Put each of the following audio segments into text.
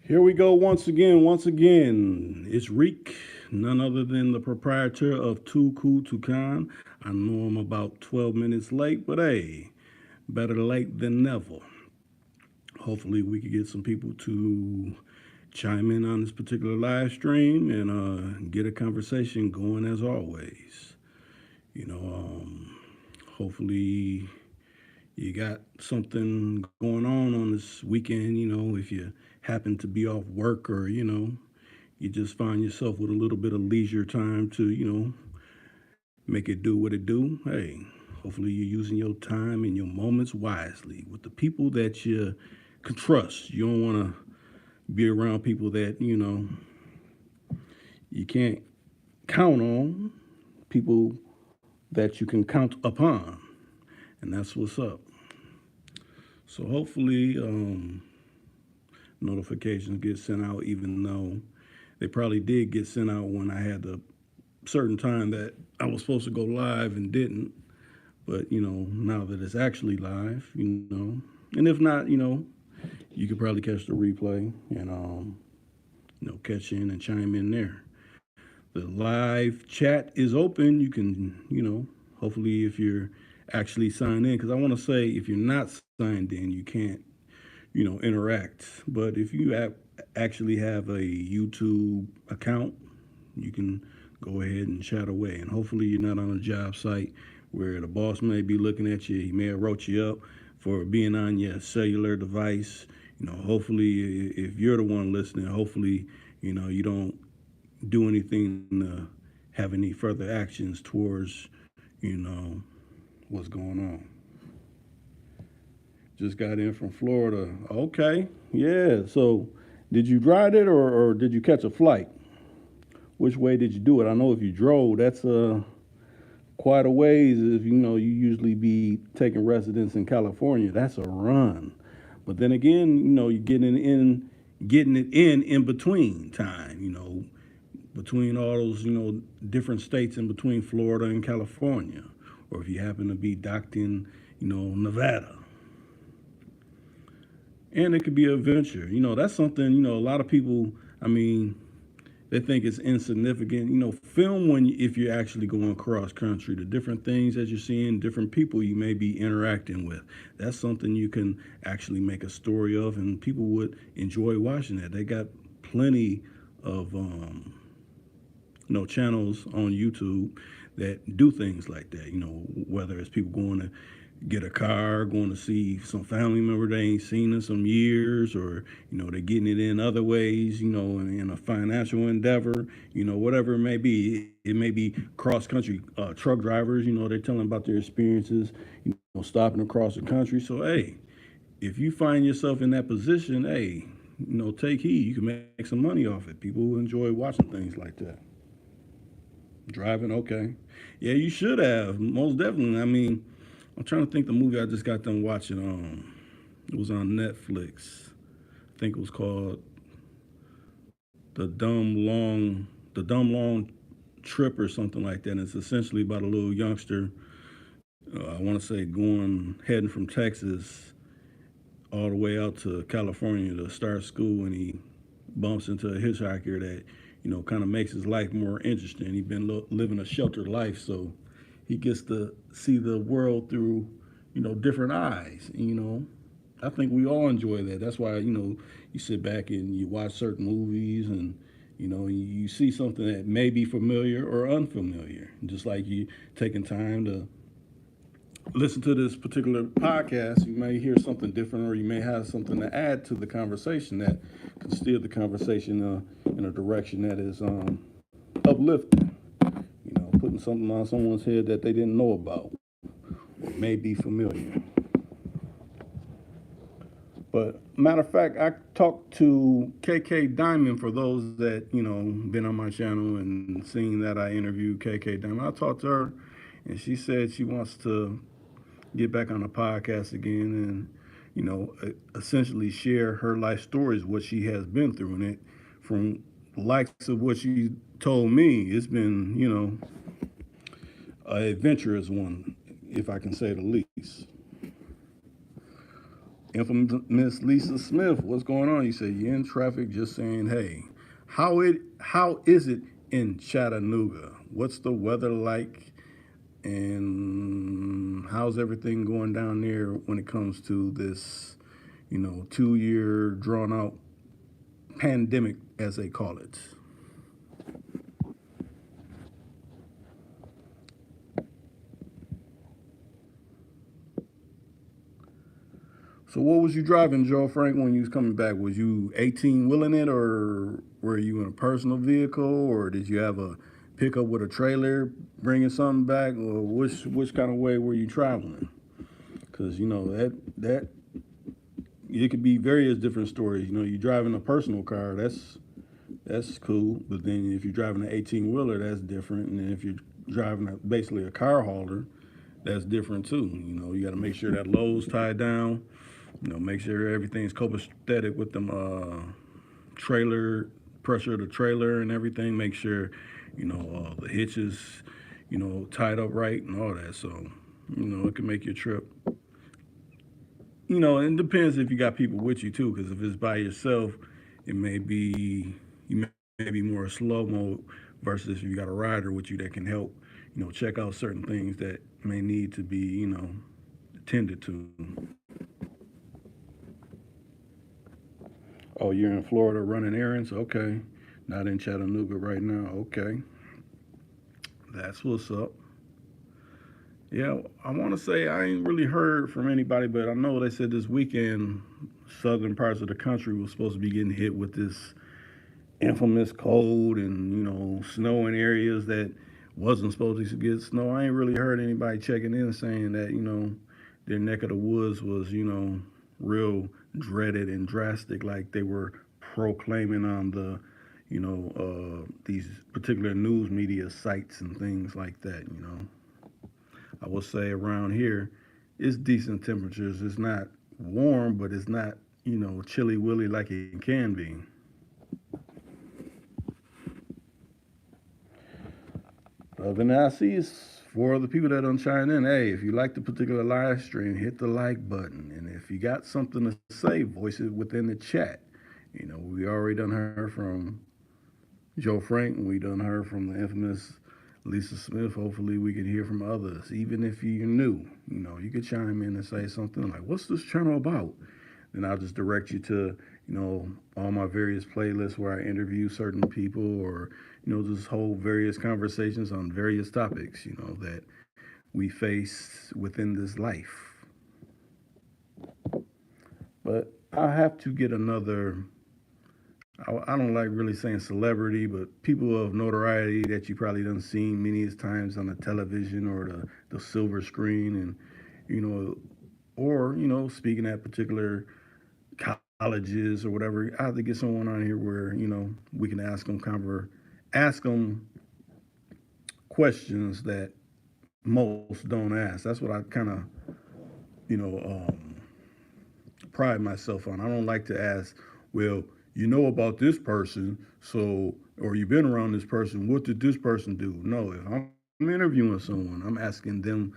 Here we go once again. Once again, it's Reek, none other than the proprietor of Too Cool to Con. I know I'm about 12 minutes late, but hey, better late than never. Hopefully, we could get some people to chime in on this particular live stream and get a conversation going as always. You know, hopefully, you got something going on this weekend. If you happen to be off work or you just find yourself with a little bit of leisure time to make it do what it do. Hey, hopefully you're using your time and your moments wisely with the people that you can trust. You don't want to be around people that you can't count on, people that you can count upon, and that's what's up. So hopefully notifications get sent out, even though they probably did get sent out when I had the certain time that I was supposed to go live and didn't. But now that it's actually live, and if not, you could probably catch the replay and catch in and chime in there. The live chat is open. You can hopefully if you're actually signed in, because I want to say if you're not signed in, you can't interact. But if you actually have a YouTube account, you can go ahead and chat away. And hopefully you're not on a job site where the boss may be looking at you. He may have wrote you up for being on your cellular device. Hopefully if you're the one listening, hopefully you don't do anything to have any further actions towards what's going on. Just got in from Florida. Okay, yeah. So, did you drive it or did you catch a flight? Which way did you do it? I know if you drove, that's quite a ways. If you usually be taking residence in California, that's a run. But then again, you're getting it in between time. Between all those different states in between Florida and California, or if you happen to be docked in Nevada. And it could be an adventure. That's something, a lot of people, I mean, they think it's insignificant. Film when if you're actually going cross country, the different things that you're seeing, different people you may be interacting with. That's something you can actually make a story of, and people would enjoy watching that. They got plenty of channels on YouTube that do things like that. Whether it's people going to get a car, going to see some family member they ain't seen in some years, or they're getting it in other ways, in a financial endeavor, whatever it may be. It may be cross country truck drivers. They're telling about their experiences, stopping across the country. So hey, if you find yourself in that position, hey, take heed. You can make some money off it. People enjoy watching things like that. Driving, okay. Yeah, you should have. Most definitely. I mean, I'm trying to think the movie I just got done watching. It was on Netflix. I think it was called The Dumb Long Trip or something like that. And it's essentially about a little youngster. I want to say heading from Texas all the way out to California to start school, and he bumps into a hitchhiker that kind of makes his life more interesting. He's been living a sheltered life, so he gets to see the world through different eyes. I think we all enjoy that. That's why you sit back and you watch certain movies, and you see something that may be familiar or unfamiliar. Just like you taking time to listen to this particular podcast, you may hear something different, or you may have something to add to the conversation that can steer the conversation in a direction that is uplifting. Putting something on someone's head that they didn't know about or may be familiar. But matter of fact, I talked to KK Diamond. For those that been on my channel and seen that I interviewed KK Diamond, I talked to her, and she said she wants to get back on the podcast again and essentially share her life stories, what she has been through. And it, from the likes of what she told me, it's been an adventurous one, if I can say the least. Infamous Lisa Smith, what's going on? You say you're in traffic, just saying, hey, how is it in Chattanooga? What's the weather like, and how's everything going down there when it comes to this, 2 year drawn out pandemic, as they call it? So what was you driving, Joe Frank, when you was coming back? Was you 18 wheeling it, or were you in a personal vehicle, or did you have a pickup with a trailer bringing something back, or which kind of way were you traveling? Because that it could be various different stories. You driving a personal car, that's cool, but then if you're driving an 18 wheeler, that's different, and then if you're driving basically a car hauler, that's different too. You got to make sure that load's tied down. Make sure everything's copacetic with them trailer pressure of the trailer and everything. Make sure the hitches tied up right and all that. So it can make your trip. And it depends if you got people with you too. Because if it's by yourself, it may be you may be more slow mode versus if you got a rider with you that can help check out certain things that may need to be attended to. Oh, you're in Florida running errands? Okay. Not in Chattanooga right now. Okay. That's what's up. Yeah, I want to say I ain't really heard from anybody, but I know they said this weekend southern parts of the country was supposed to be getting hit with this infamous cold and, snow in areas that wasn't supposed to get snow. I ain't really heard anybody checking in saying that, their neck of the woods was, real dreaded and drastic, like they were proclaiming on these particular news media sites and things like that. I would say around here, it's decent temperatures. It's not warm, but it's not, chilly willy like it can be. Other than that, I see it's for the people that don't chime in. Hey, if you like the particular live stream, hit the like button. And if you got something to say, voice it within the chat. We already done heard from Joe Frank, and we done heard from the infamous Lisa Smith. Hopefully, we can hear from others. Even if you're new, you could chime in and say something like, "What's this channel about?" Then I'll just direct you to, all my various playlists where I interview certain people, or, just hold various conversations on various topics, that we face within this life. But I have to get another. I don't like really saying celebrity, but people of notoriety that you probably done seen many times on the television or the silver screen, and or speaking at particular colleges or whatever. I have to get someone on here where we can ask them questions that most don't ask. That's what I kind of you know pride myself on. I don't like to ask, well, about this person, so or you've been around this person. What did this person do? No, if I'm interviewing someone, I'm asking them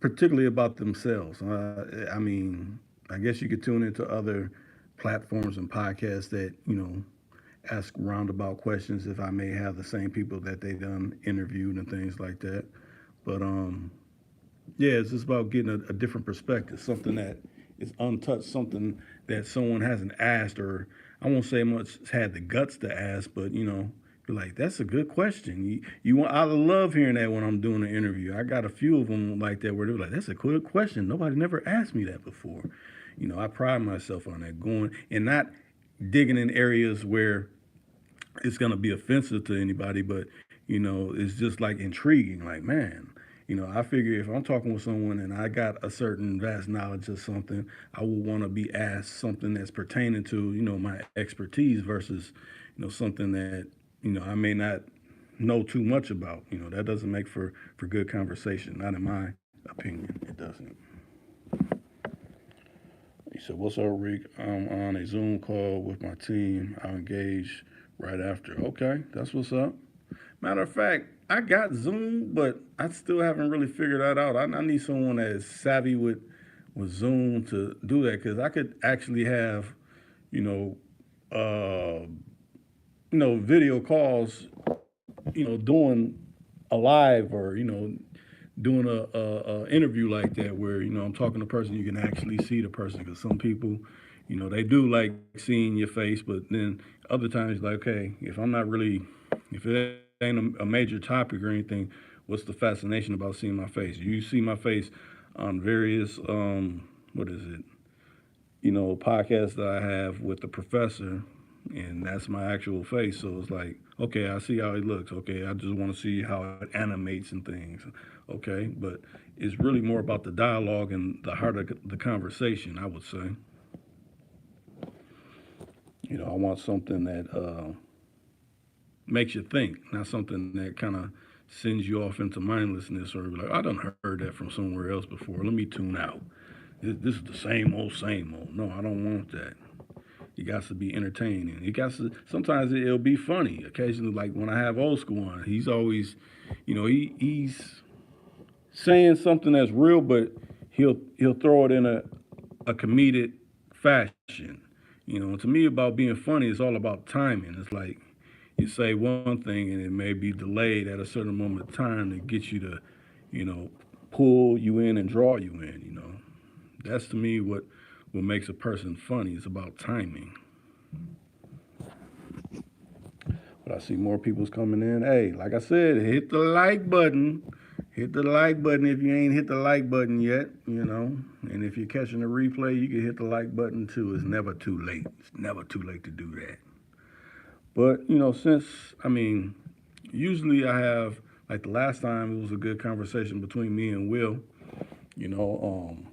particularly about themselves. I mean, I guess you could tune into other platforms and podcasts that ask roundabout questions if I may have the same people that they done interviewed and things like that. But yeah, it's just about getting a different perspective, something that is untouched, something that someone hasn't asked, or I won't say much had the guts to ask, but you're like, that's a good question. You want, I love hearing that when I'm doing an interview. I got a few of them like that where they're like, that's a good question. Nobody never asked me that before. I pride myself on that, going and not digging in areas where it's going to be offensive to anybody, but it's just like intriguing. Like, man, I figure if I'm talking with someone and I got a certain vast knowledge of something, I will want to be asked something that's pertaining to my expertise versus something that I may not know too much about. That doesn't make for good conversation. Not in my opinion, it doesn't. He said, "What's up, Reek? I'm on a Zoom call with my team. I'll engage right after." Okay, that's what's up. Matter of fact, I got Zoom, but I still haven't really figured that out. I need someone that is savvy with Zoom to do that because I could actually have, you know, uh, video calls, doing a live or doing a interview like that where I'm talking to a person, you can actually see the person because some people, they do like seeing your face, but then other times like, okay, if I'm not really, if it ain't a major topic or anything, what's the fascination about seeing my face? You see my face on various what is it, podcasts that I have with the professor, and that's my actual face. So it's like, okay, I see how it looks. Okay, I just want to see how it animates and things. Okay, but it's really more about the dialogue and the heart of the conversation. I would say, I want something that makes you think, not something that kind of sends you off into mindlessness or like, I done heard that from somewhere else before. Let me tune out. This is the same old, same old. No, I don't want that. It got to be entertaining. It got to sometimes it'll be funny. Occasionally, like when I have old school on, he's always, he's saying something that's real, but he'll throw it in a comedic fashion. To me, about being funny is all about timing. It's like you say one thing and it may be delayed at a certain moment of time to get you to, you know, pull you in and draw you in. That's to me what makes a person funny. It's about timing. But I see more people's coming in. Hey, like I said, hit the like button. Hit the like button if you ain't hit the like button yet. And if you're catching the replay, you can hit the like button too. It's never too late. It's never too late to do that. But, since, I mean, usually I have, like the last time it was a good conversation between me and Will, you know, um,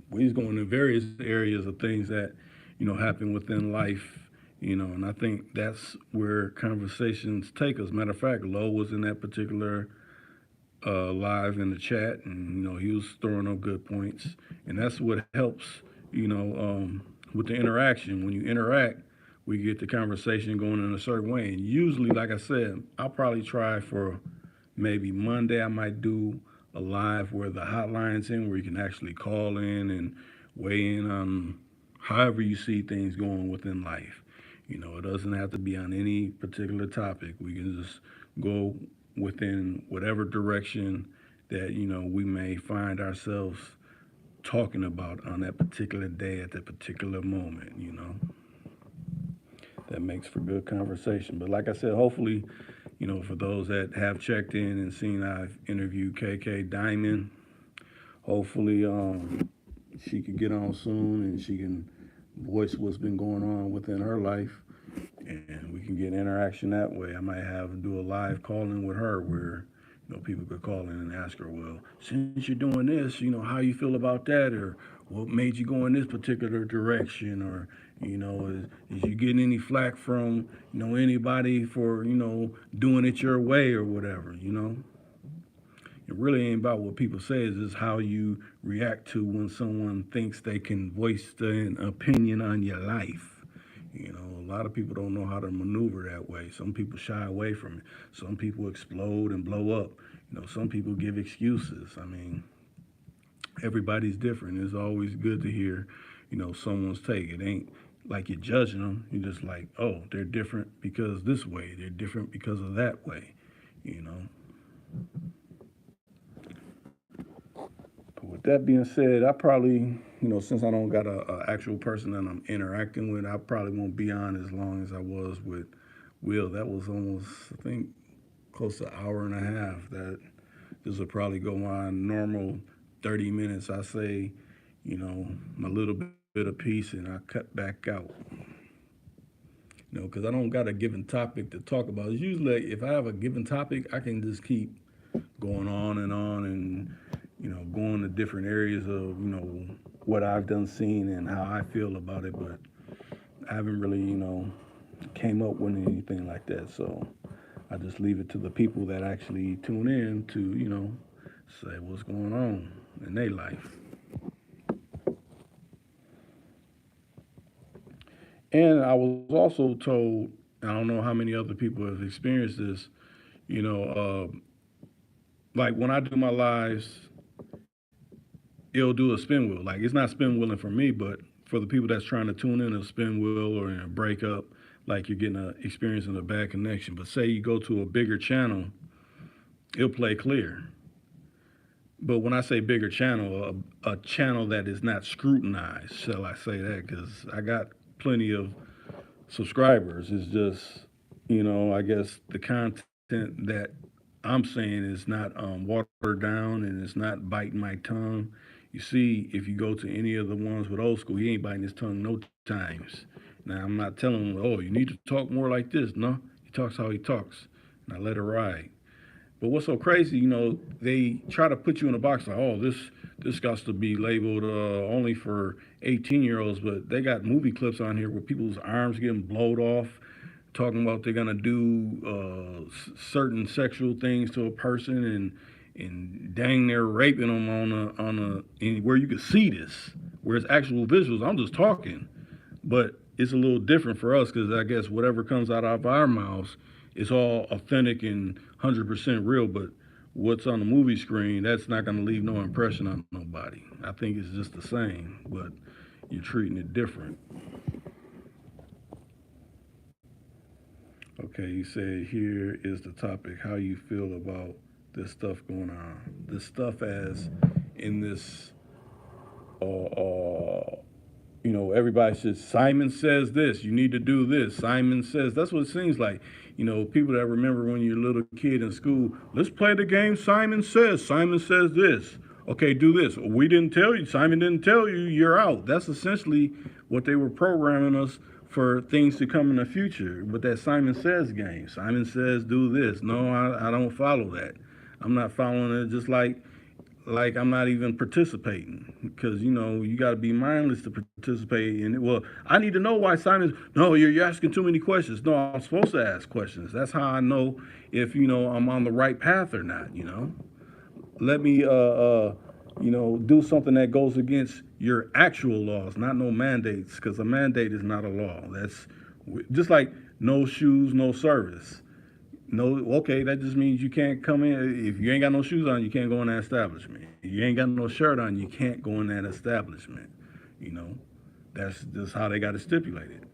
we was going into various areas of things that, happen within life, and I think that's where conversations take us. Matter of fact, Lo was in that particular live in the chat, and he was throwing up good points, and that's what helps, with the interaction. When you interact, we get the conversation going in a certain way, and usually, like I said, I'll probably try for maybe Monday. I might do a live where the hotline's in, where you can actually call in and weigh in on however you see things going within life. It doesn't have to be on any particular topic. We can just go within whatever direction that we may find ourselves talking about on that particular day at that particular moment. That makes for good conversation. But like I said, hopefully, for those that have checked in and seen I've interviewed KK Diamond, hopefully she could get on soon and she can voice what's been going on within her life and we can get interaction that way. I might have do a live call in with her where people could call in and ask her, well, since you're doing this, how you feel about that, or what made you go in this particular direction, or is you getting any flack from anybody for doing it your way or whatever. It really ain't about what people say. It's just how you react to when someone thinks they can voice an opinion on your life. A lot of people don't know how to maneuver that way. Some people shy away from it. Some people explode and blow up. Some people give excuses. I mean, everybody's different. It's always good to hear, someone's take. It ain't like you're judging them. You're just like, oh, they're different because this way. They're different because of that way. You know. But with that being said, I probably, since I don't got a actual person that I'm interacting with, I probably won't be on as long as I was with Will. That was almost, I think, close to an hour and a half. That this will probably go on normal 30 minutes. I say, my little bit of piece and I cut back out. Because I don't got a given topic to talk about. It's usually if I have a given topic, I can just keep going on and going to different areas of what I've done seen and how I feel about it, but I haven't really came up with anything like that. So I just leave it to the people that actually tune in to say what's going on in their life. And I was also told, I don't know how many other people have experienced this, you know, like when I do my lives, it'll do a spin wheel. Like it's not spin wheeling for me, but for the people that's trying to tune in a spin wheel or in a breakup, like you're getting a experiencing a bad connection. But say you go to a bigger channel, it'll play clear. But when I say bigger channel, a channel that is not scrutinized, shall I say that? Because I got plenty of subscribers. It's just, I guess the content that I'm saying is not watered down and it's not biting my tongue. You see, if you go to any of the ones with old school, he ain't biting his tongue no times. Now, I'm not telling him, oh, you need to talk more like this. No, he talks how he talks. And I let it ride. But what's so crazy, they try to put you in a box like, oh, this got to be labeled only for 18-year-olds, but they got movie clips on here where people's arms getting blowed off, talking about they're gonna do certain sexual things to a person, and dang, they're raping them where you can see this, where it's actual visuals. I'm just talking, but it's a little different for us because I guess whatever comes out of our mouths is all authentic and 100% real. But what's on the movie screen, that's not going to leave no impression on nobody. I think it's just the same, but you're treating it different. Okay, you said here is the topic: how you feel about this stuff going on. This stuff as in this everybody says, Simon says this, you need to do this. Simon says, that's what it seems like. People that remember when you're a little kid in school, let's play the game Simon says. Simon says this. Okay, do this. We didn't tell you. Simon didn't tell you. You're out. That's essentially what they were programming us for things to come in the future with that Simon Says game. Simon says do this. No, I don't follow that. I'm not following it, just like I'm not even participating because you got to be mindless to participate in it. Well, I need to know why Simon's. No, you're asking too many questions. No, I'm supposed to ask questions. That's how I know if I'm on the right path or not. Let me do something that goes against your actual laws, not no mandates, because a mandate is not a law. That's just like no shoes, no service. No, okay, that just means you can't come in. If you ain't got no shoes on, you can't go in that establishment. If you ain't got no shirt on, you can't go in that establishment. You know, that's just how they got it stipulated.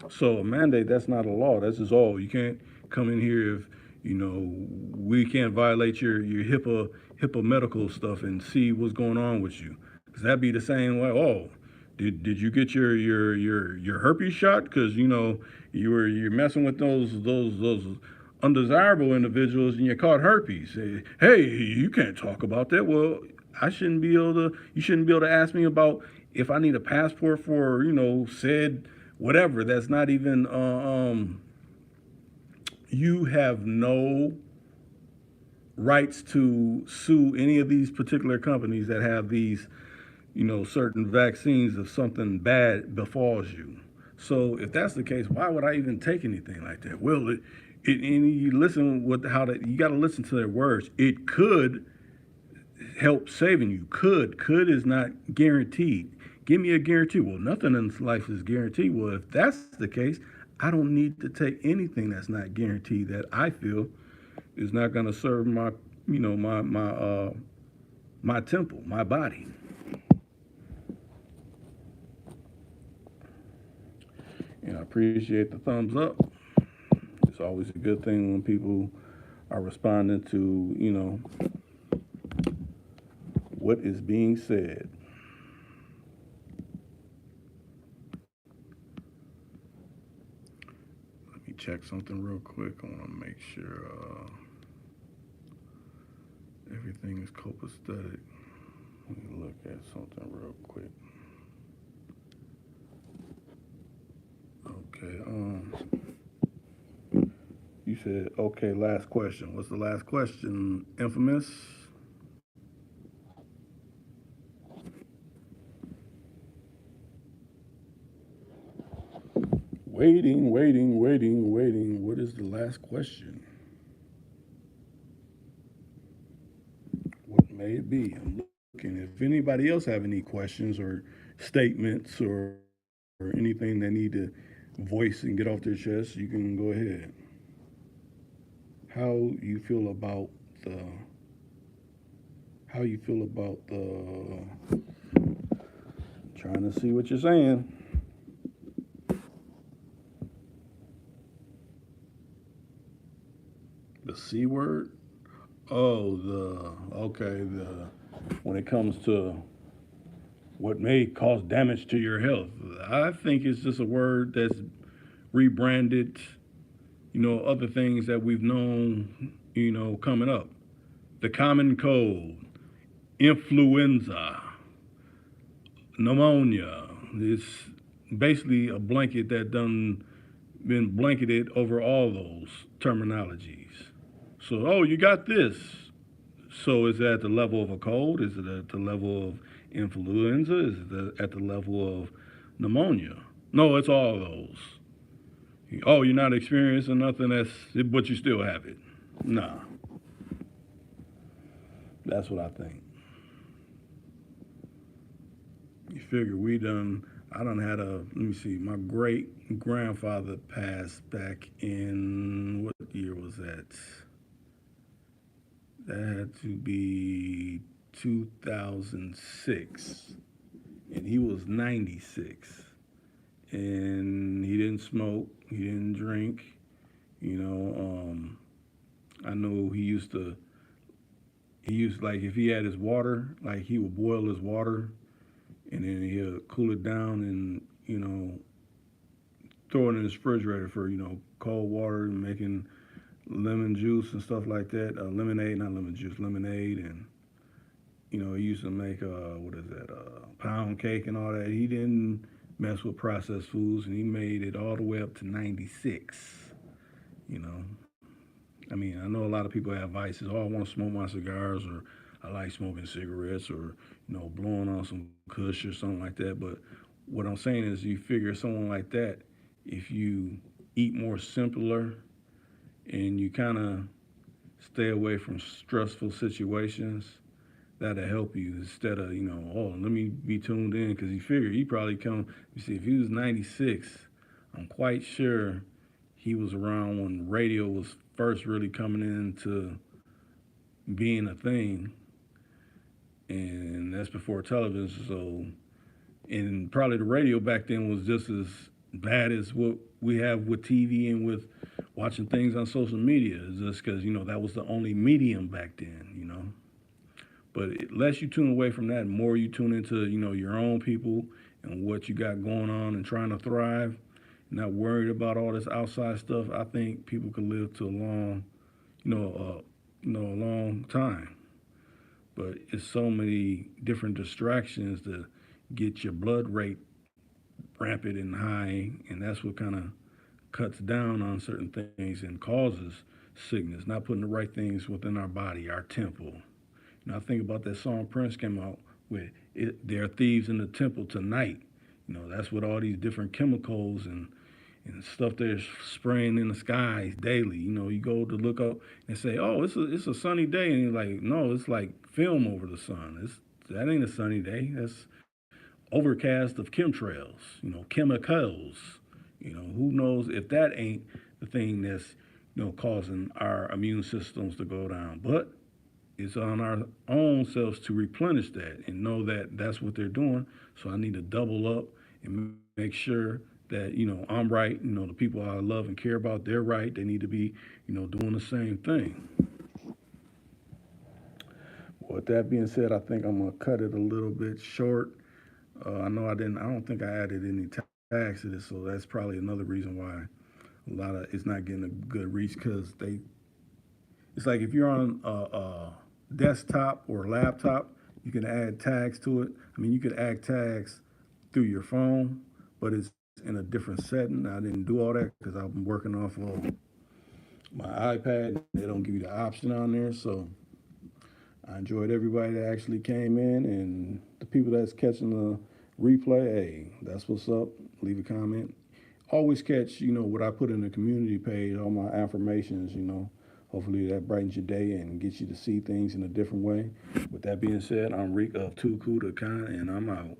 So a mandate, that's not a law. That's just all. You can't come in here if we can't violate your HIPAA medical stuff and see what's going on with you. Cause that'd be the same way. Oh, did you get your herpes shot? Because you're messing with those undesirable individuals and you caught herpes. Hey, you can't talk about that. Well, I shouldn't be able to. You shouldn't be able to ask me about if I need a passport for said whatever. That's not even. You have no rights to sue any of these particular companies that have these certain vaccines if something bad befalls you. So if that's the case, why would I even take anything like that? Well, and you listen with how that you got to listen to their words. It could help saving you. Could is not guaranteed. Give me a guarantee. Well, nothing in life is guaranteed. Well, if that's the case, I don't need to take anything that's not guaranteed that I feel is not going to serve my my temple, my body. And I appreciate the thumbs up. It's always a good thing when people are responding to, what is being said. Let me check something real quick. I want to make sure everything is copacetic. Let me look at something real quick. Okay. You said, okay, last question. What's the last question, Infamous? Waiting. What is the last question? What may it be? I'm looking. If anybody else have any questions or statements or anything they need to voice and get off their chest, you can go ahead. How you feel about the How you feel about the trying to see what you're saying? The C word? Oh, the okay, the when it comes to what may cause damage to your health. I think it's just a word that's rebranded, other things that we've known, coming up. The common cold, influenza, pneumonia. It's basically a blanket that done been blanketed over all those terminologies. So, oh, you got this. So, is it at the level of a cold? Is it at the level of influenza? Is it at the level of pneumonia? No, it's all those. Oh, you're not experiencing nothing that's, but you still have it. Nah, that's what I think. You figure I done had let me see, my great grandfather passed back in, what year was that? That had to be 2006. And he was 96. And he didn't smoke, he didn't drink. You know, I know like, if he had his water, like, he would boil his water and then he'll cool it down and, throw it in his refrigerator for, cold water and making lemon juice and stuff like that. Lemonade, not lemon juice, lemonade. And, he used to make, what is that, pound cake and all that. He didn't mess with processed foods, and he made it all the way up to 96, you know. I mean, I know a lot of people have vices. Oh, I want to smoke my cigars, or I like smoking cigarettes, or, blowing on some kush or something like that. But what I'm saying is, you figure someone like that, if you eat more simpler and you kind of stay away from stressful situations, that'll help you instead of, oh, let me be tuned in, because you figure he probably come. You see, if he was 96, I'm quite sure he was around when radio was first really coming into being a thing, and that's before television. So, and probably the radio back then was just as bad as what we have with TV and with watching things on social media. Just because, that was the only medium back then. But less you tune away from that, more you tune into, your own people and what you got going on and trying to thrive, not worried about all this outside stuff. I think people can live to a long, a long time. But it's so many different distractions to get your blood rate rampant and high, and that's what kind of cuts down on certain things and causes sickness. Not putting the right things within our body, our temple. I think about that song Prince came out with. There are thieves in the temple tonight. That's what all these different chemicals and stuff they're spraying in the skies daily. You go to look up and say, oh, it's a sunny day. And you're like, no, it's like film over the sun. That ain't a sunny day. That's overcast of chemtrails, chemicals. Who knows if that ain't the thing that's, causing our immune systems to go down. But it's on our own selves to replenish that and know that that's what they're doing. So I need to double up and make sure that, I'm right. The people I love and care about, they're right. They need to be, doing the same thing. With that being said, I think I'm gonna cut it a little bit short. I know I didn't. I don't think I added any tags to this, so that's probably another reason why a lot of it's not getting a good reach, because they. It's like if you're on a desktop or laptop, you can add tags to it. I mean, you could add tags through your phone, but it's in a different setting. I didn't do all that because I'm working off of my iPad. They don't give you the option on there, so I enjoyed everybody that actually came in, and the people that's catching the replay. Hey, that's what's up. Leave a comment. Always catch, what I put in the community page, all my affirmations. Hopefully that brightens your day and gets you to see things in a different way. With that being said, I'm Reek of Too Cool to Kind, and I'm out.